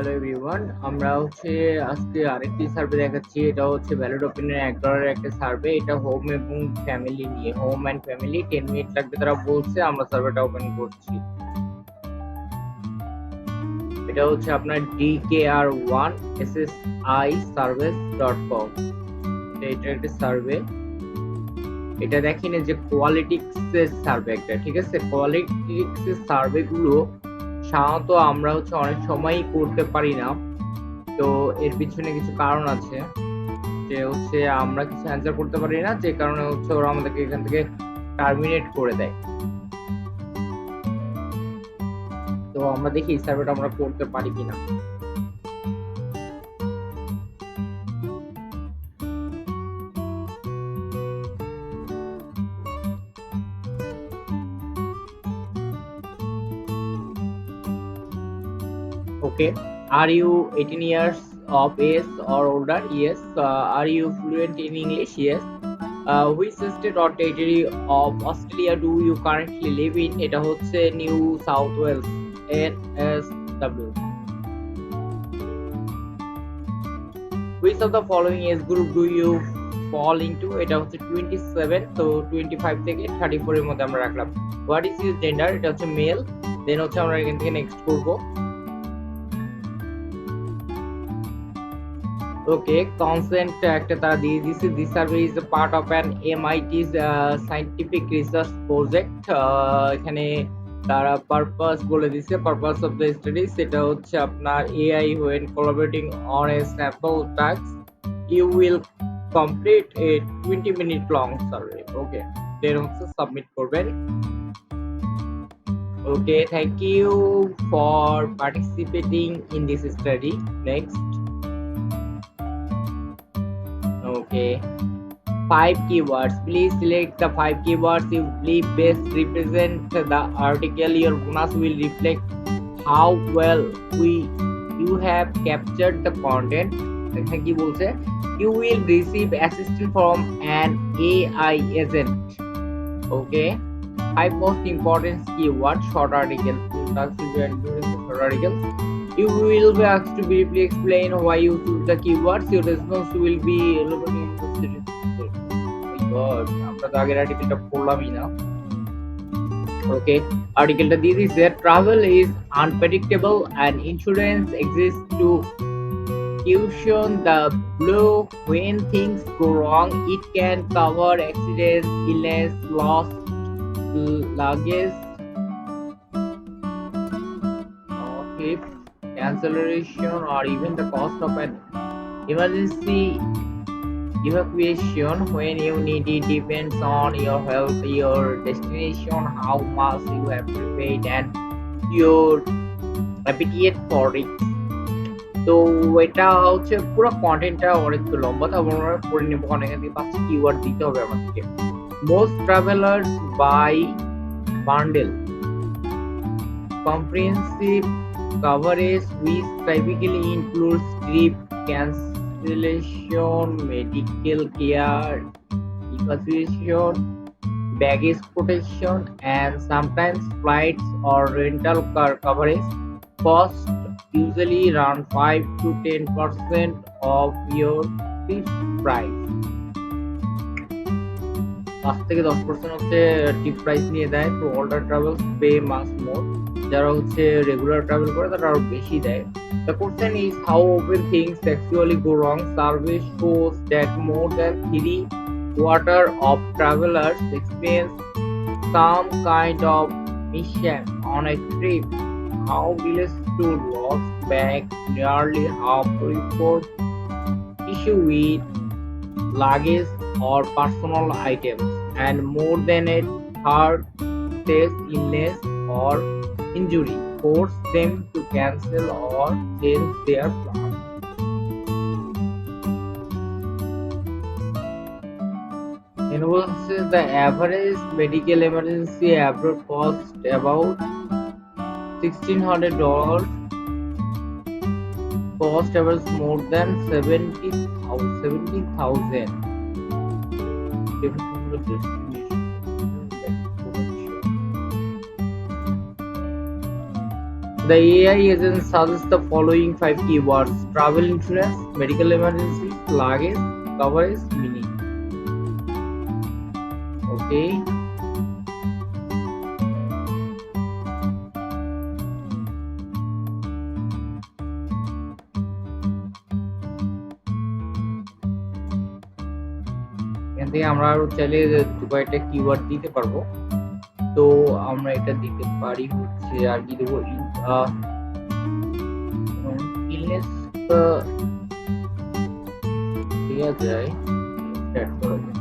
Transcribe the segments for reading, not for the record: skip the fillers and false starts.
Hello everyone, আমরা আজকে আরেকটি সার্ভে দেখাচ্ছি। এটা হচ্ছে ভ্যালিড ওপিনিয়ন $1 একটা সার্ভে। এটা হোম এবং ফ্যামিলি নিয়ে, হোম অ্যান্ড ফ্যামিলি। 10 মিনিট লাগবে তারা বলছে। আমরা সার্ভেটা ওপেন করছি। এটা হচ্ছে আপনার DKR1SSIService.com। এটা একটা সার্ভে। এটা দেখেন যে কোয়ালিটিক্স এর সার্ভে একটা, ঠিক আছে। কোয়ালিটিক্স এর সার্ভে গুলো সাধারণত আমরা অনেক সময়ই করতে পারি না। তো এর পিছনে কিছু কারণ আছে, যে আমরা কিছু অ্যান্সার করতে পারি না, যে কারণে ওরা আমাদেরকে এখান থেকে টার্মিনেট করে দেয়। তো আমরা দেখি এই সার্ভেটা আমরা করতে পারি কিনা। Okay. Are you 18 years of age or older? Yes. Are you fluent in English? Yes. Which state or territory of Australia do you currently live in? এটা হচ্ছে New South Wales, NSW. Which of the following age group do you fall into? এটা হচ্ছে 27, তো 25 থেকে 34 এর মধ্যে আমরা রাখলাম। What is your gender? এটা হচ্ছে মেল। দেন আমরা এখান থেকে নেক্সট করব। ওকে, কনসেন্ট একটা তারা দিয়ে দিয়েছে। This survey is part of an MIT scientific research project. এখানে তারা পারপাস বলে দিছে, পারপাস অফ দ্য স্টাডি সেটা হচ্ছে আপনার AI when collaborating on a sample task you will complete a 20-minute long survey. Okay, then submit করবেন। Okay, thank you for participating in this study. Next. Okay. 5 keywords. Please select the 5 keywords you believe best represent the article. Your bonus will reflect how well you have captured the content. এখানে কি বলছে? You will receive assistance from an AI agent. Okay. 5 most important keywords. Short articles. Short articles. You will be asked to briefly explain why you choose the keywords. Your response will be আমরা তো আগের আর্টিকেলটা পড়লামই না। ওকে, আর্টিকেলটা দিয়ে দিয়েছে, travel is unpredictable and insurance exist to cushion the blow when things go wrong. It can cover accidents, illness, loss, luggage, theft, cancellation, or even the cost of an emergency evacuation when you need it. Depends on your health, your destination, how much you have prepaid, and your appetite for it. তো এটা পুরো কন্টেন্টটা অনেক লম্বা, তারপর আমরা পড়ে নেবো। অনেক 5টি কিওয়ার্ড দিতে হবে আমাদেরকে। Most travellers buy bundle, comprehensive coverage which typically includes trip cancellation, medical care, evacuation, baggage protection, and sometimes flights or rental car coverage. Cost usually around 5 to 10% of your trip price. 5 থেকে 10% হচ্ছে টিপ price নিয়ে দেয়। তো older travels pay much more. যারা regular travel করে তারা আরো বেশি দেয়। The question is how often things actually go wrong. Survey shows that more than 3/4 of travelers experience some kind of mishap on a trip. How delays to lost bags, nearly half report issue with luggage or personal items, and more than a third face illness or injury force them to cancel or change their plans. The average medical emergency abroad cost about $1,600. Cost average more than 70,000. The AI agent suggests the following five keywords: travel insurance, medical emergencies, luggage, coverage, mini. Okay. এখান থেকে আমরা আরো চাইলে কয়েকটা keyword দিতে পারবো। তো আমরা এটা দিতে পারি হচ্ছে আর কি দেবো ইলনেস দেওয়া যায়, স্টার্ট করা যায়।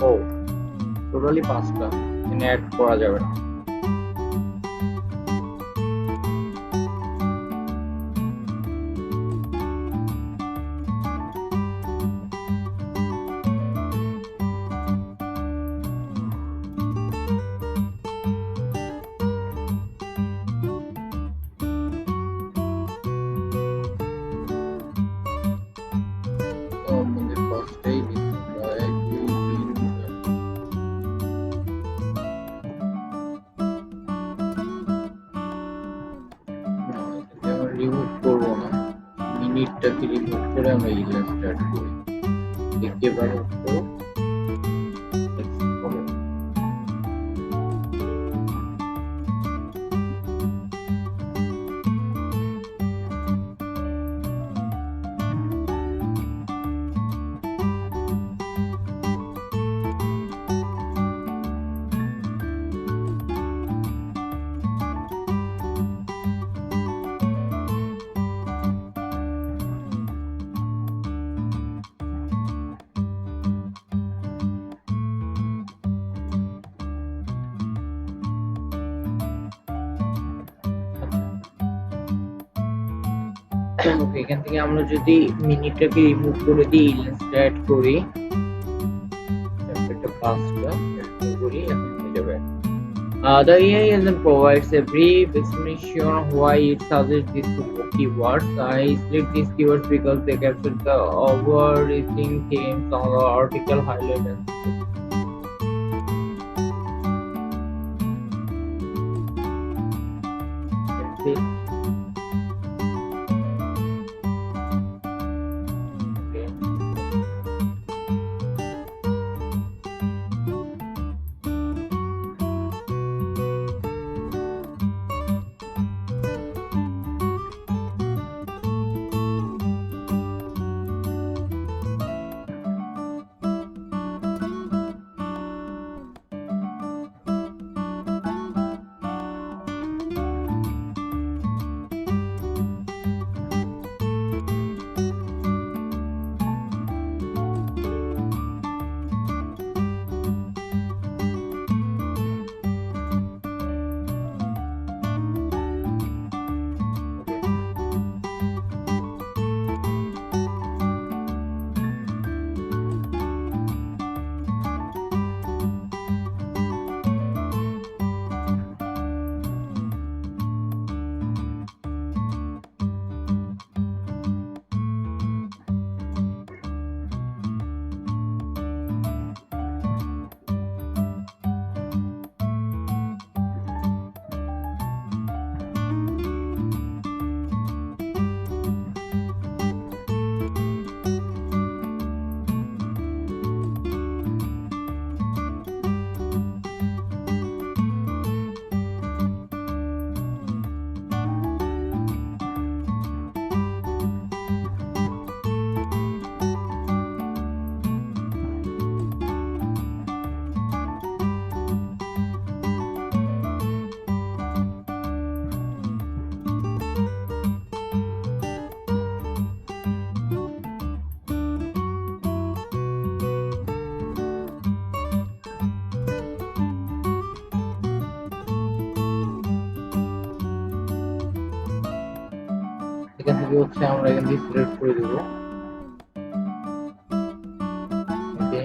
ও টোটালি 5টা, এখানে অ্যাড করা যাবে না। আমাদের 5টাই দিতে হয়, 2, 3, 4। না, এটাকে আমরা রিমুভ করবো না, মিনিটটাকে রিমুভ করে আমরা ইলা স্টার্ট করি। দেখতে পারো তো এখান থেকে আমরা যদি মিনিটটাকে রিমুভ করে দিই, ইনস্টা অ্যাড করি, একটা 5টা অ্যাড করি, এখন হয়ে যাবে। The AI agent provides a brief explanation why it suggests these keywords. I select these keywords because they capture the overarching themes of the article highlighted. That's it. এখান থেকে হচ্ছে আমরা এখান থেকে সিলেক্ট করে দেব। ওকে,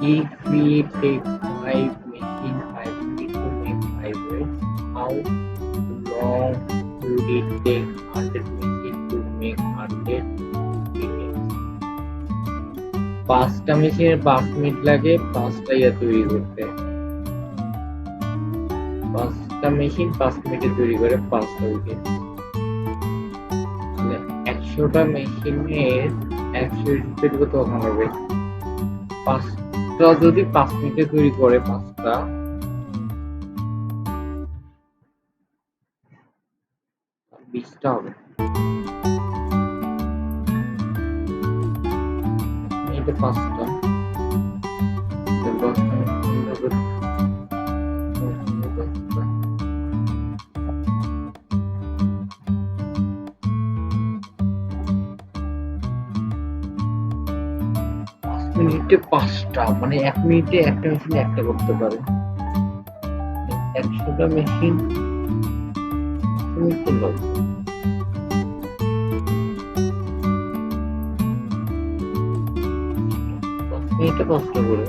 If it takes 5 minutes to make 5 breads, how long would it take 100 machines to make 100 breads? 5টা মেশিনের 5 minute লাগে 5টা ইয়া তৈরি করতে। 5টা মেশিন 5 মিনিটে তৈরি করে 5টা উইকেট। 100টা মেশিনের 100 তৈরি করতে কখন হবে? 5টা যদি 5 মিনিটে তৈরি করে 5টা 20টা হবে। মিনিটে 5টা 5 মিনিটে 5টা মানে 1 মিনিটে একটা মেশিন একটা করতে পারে। 100টা মেশিন মিনিট লাগবে। 5 মিনিটে 5টা করে